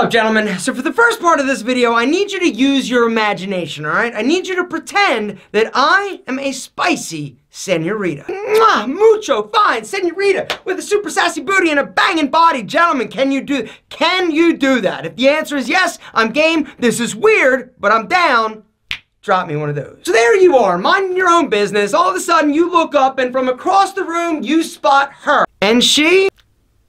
up, gentlemen? So for the first part of this video, I need you to use your imagination, all right? I need you to pretend that I am a spicy senorita. Mwah, mucho fine senorita with a super sassy booty and a banging body. Gentlemen, can you do that? If the answer is yes, I'm game. This is weird, but I'm down. Drop me one of those. So there you are, minding your own business. All of a sudden, you look up and from across the room, you spot her. And she...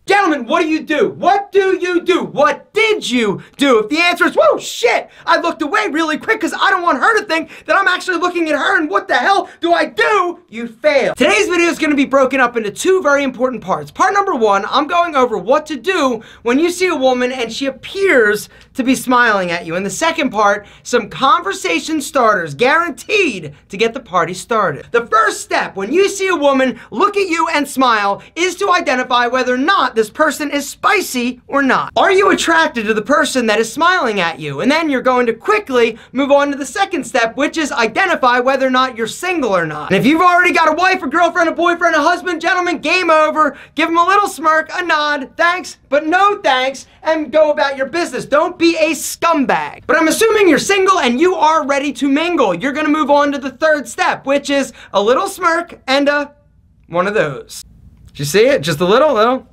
Gentlemen, what do you do? What do you do? What did you do? If the answer is, whoa, shit, I looked away really quick because I don't want her to think that I'm actually looking at her and what the hell do I do? You fail. Today's video is going to be broken up into two very important parts. Part number one, I'm going over what to do when you see a woman and she appears to be smiling at you. And the second part, some conversation starters guaranteed to get the party started. The first step when you see a woman look at you and smile is to identify whether or not this person is spicy or not. Are you attracted to the person that is smiling at you? And then you're going to quickly move on to the second step, which is identify whether or not you're single or not. And if you've already got a wife, a girlfriend, a boyfriend, a husband, gentlemen, game over. Give them a little smirk, a nod, thanks, but no thanks, and go about your business. Don't be a scumbag. But I'm assuming you're single and you are ready to mingle. You're gonna move on to the third step, which is a little smirk and one of those. Did you see it? Just a little,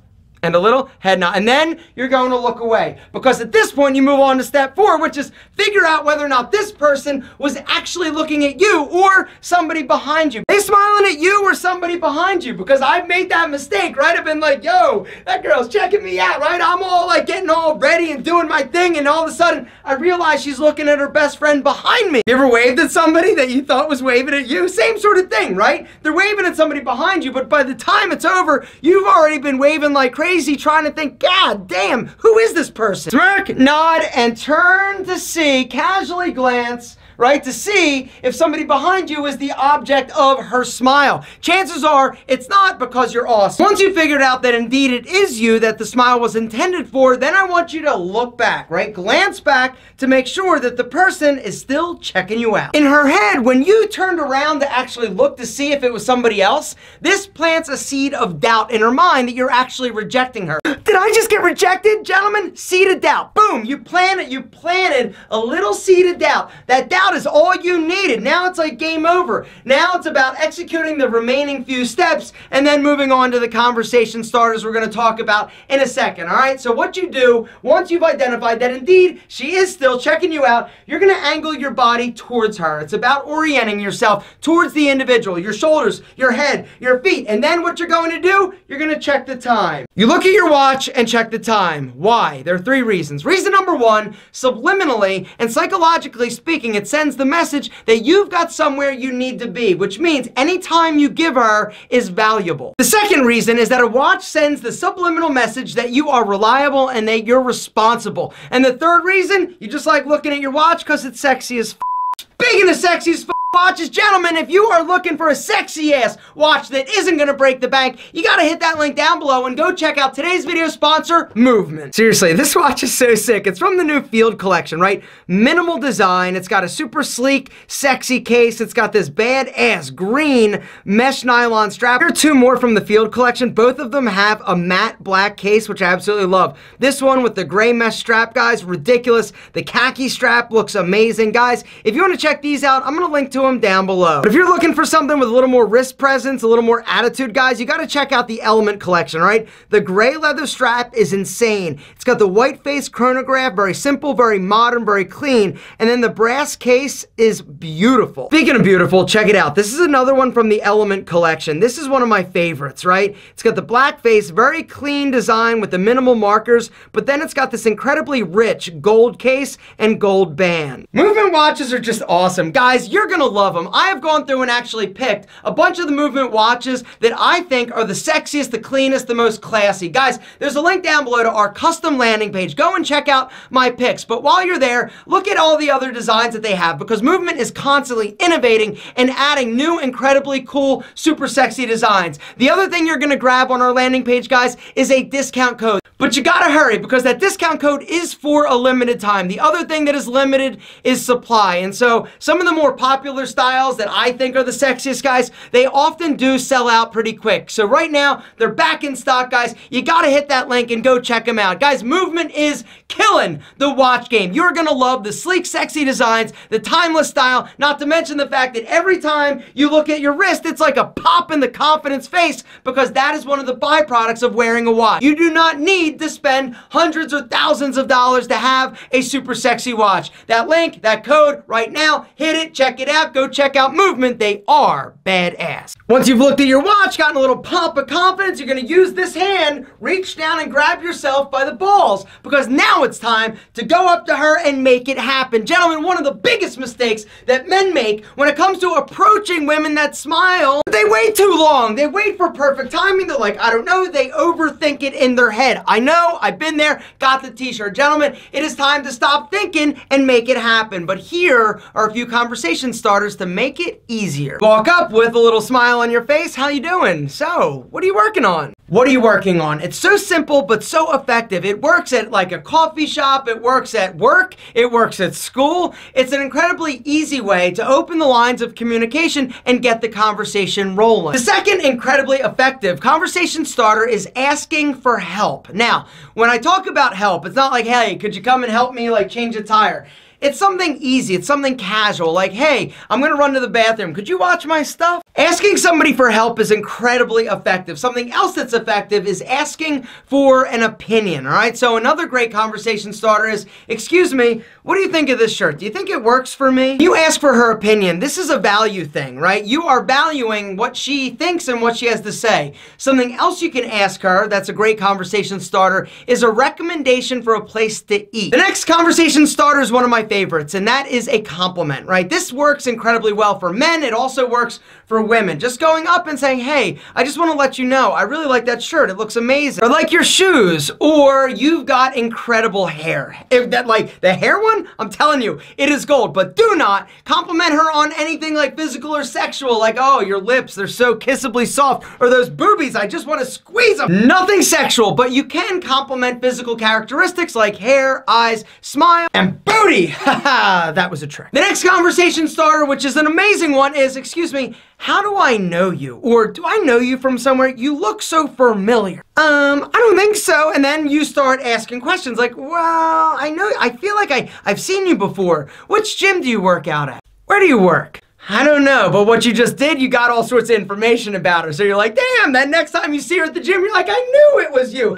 and a little head nod. And then you're going to look away. Because at this point, you move on to step 4, which is figure out whether or not this person was actually looking at you or somebody behind you. Are they smiling at you or somebody behind you? Because I've made that mistake, right? I've been like, yo, that girl's checking me out, right? I'm all like getting all ready and doing my thing, and all of a sudden, I realize she's looking at her best friend behind me. You ever waved at somebody that you thought was waving at you? Same sort of thing, right? They're waving at somebody behind you, but by the time it's over, you've already been waving like crazy, trying to think, God damn, who is this person? Smirk, nod, and turn to see, casually glance, right, to see if somebody behind you is the object of her smile. Chances are it's not, because you're awesome. Once you figured out that indeed it is you that the smile was intended for, then I want you to look back, right? Glance back to make sure that the person is still checking you out. In her head, when you turned around to actually look to see if it was somebody else, this plants a seed of doubt in her mind that you're actually rejecting her. Did I just get rejected, gentlemen? Seed of doubt. Boom, you planted a little seed of doubt. That doubt is all you needed. Now it's like game over. Now it's about executing the remaining few steps and then moving on to the conversation starters we're going to talk about in a second, all right? So what you do, once you've identified that indeed she is still checking you out, you're going to angle your body towards her. It's about orienting yourself towards the individual, your shoulders, your head, your feet, and then what you're going to do, you're going to check the time. You look at your watch and check the time. Why? There are 3 reasons. Reason number 1, subliminally and psychologically speaking, it sends the message that you've got somewhere you need to be, which means any time you give her is valuable. The second reason is that a watch sends the subliminal message that you are reliable and that you're responsible. And the third reason, you just like looking at your watch because it's sexy as f. Speaking of sexy as f watches, gentlemen, if you are looking for a sexy ass watch that isn't gonna break the bank, you gotta hit that link down below and go check out today's video sponsor, Movement. Seriously, this watch is so sick. It's from the new Field collection, right? Minimal design. It's got a super sleek, sexy case. It's got this badass green mesh nylon strap. Here are 2 more from the Field collection. Both of them have a matte black case, which I absolutely love. This one with the gray mesh strap, guys, ridiculous. The khaki strap looks amazing. Guys, if you want to check these out, I'm gonna link to them down below. But if you're looking for something with a little more wrist presence, a little more attitude, guys, you gotta check out the Element collection, right? The gray leather strap is insane. It's got the white face chronograph, very simple, very modern, very clean, and then the brass case is beautiful. Speaking of beautiful, check it out. This is another one from the Element collection. This is one of my favorites, right? It's got the black face, very clean design with the minimal markers, but then it's got this incredibly rich gold case and gold band. Movement watches are just awesome. Guys, you're gonna love them. I have gone through and actually picked a bunch of the Movement watches that I think are the sexiest, the cleanest, the most classy. Guys, there's a link down below to our custom landing page. Go and check out my picks. But while you're there, look at all the other designs that they have, because Movement is constantly innovating and adding new, incredibly cool, super sexy designs. The other thing you're gonna grab on our landing page, guys, is a discount code. But you gotta hurry, because that discount code is for a limited time. The other thing that is limited is supply. And so some of the more popular other styles that I think are the sexiest, guys, they often do sell out pretty quick. So right now, they're back in stock, guys. You gotta hit that link and go check them out. Guys, Movement is killing the watch game. You're gonna love the sleek, sexy designs, the timeless style, not to mention the fact that every time you look at your wrist, it's like a pop in the confidence face, because that is one of the byproducts of wearing a watch. You do not need to spend hundreds or thousands of dollars to have a super sexy watch. That link, that code, right now, hit it, check it out, go check out Movement. They are badass. Once you've looked at your watch, gotten a little pump of confidence, you're gonna use this hand, reach down and grab yourself by the balls, because now it's time to go up to her and make it happen. Gentlemen, one of the biggest mistakes that men make when it comes to approaching women that smile, they wait too long. They wait for perfect timing. They're like, I don't know, they overthink it in their head. I know, I've been there, got the t-shirt. Gentlemen, it is time to stop thinking and make it happen. But here are a few conversation starters to make it easier. Walk up with a little smile on your face. How you doing? So, what are you working on? What are you working on? It's so simple, but so effective. It works at like a coffee shop. It works at work. It works at school. It's an incredibly easy way to open the lines of communication and get the conversation rolling. The second incredibly effective conversation starter is asking for help. Now, when I talk about help, it's not like, hey, could you come and help me like change a tire? It's something easy, it's something casual, like, hey, I'm gonna run to the bathroom, could you watch my stuff? Asking somebody for help is incredibly effective. Something else that's effective is asking for an opinion, all right? So another great conversation starter is, excuse me, what do you think of this shirt? Do you think it works for me? You ask for her opinion. This is a value thing, right? You are valuing what she thinks and what she has to say. Something else you can ask her that's a great conversation starter is a recommendation for a place to eat. The next conversation starter is one of my favorites, and that is a compliment, right? This works incredibly well for men. It also works for women. Just going up and saying, hey, I just want to let you know, I really like that shirt. It looks amazing. Or like your shoes, or you've got incredible hair. If that, like the hair one, I'm telling you, it is gold. But do not compliment her on anything like physical or sexual, like, oh, your lips, they're so kissably soft, or those boobies, I just want to squeeze them. Nothing sexual, but you can compliment physical characteristics like hair, eyes, smile, and booty. Haha, that was a trick. The next conversation starter, which is an amazing one, is, excuse me, how do I know you? Or do I know you from somewhere? You look so familiar. I don't think so. And then you start asking questions like, well, I feel like I've seen you before. Which gym do you work out at? Where do you work? I don't know, but what you just did, you got all sorts of information about her. So you're like, damn, that next time you see her at the gym, you're like, I knew it was you.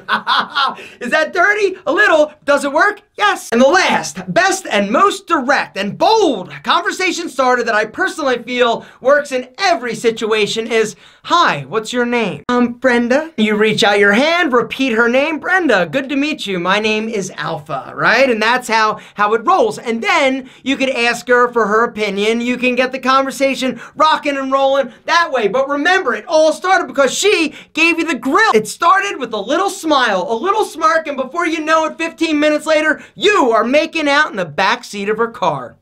Is that dirty? A little. Does it work? Yes. And the last, best and most direct and bold conversation starter that I personally feel works in every situation is, hi, what's your name? Brenda. You reach out your hand, repeat her name, Brenda. Good to meet you. My name is Alpha, right? And that's how it rolls. And then you could ask her for her opinion. You can get the conversation rocking and rolling that way. But remember, it all started because she gave you the grill. It started with a little smile, a little smirk, and before you know it, 15 minutes later, you are making out in the back seat of her car.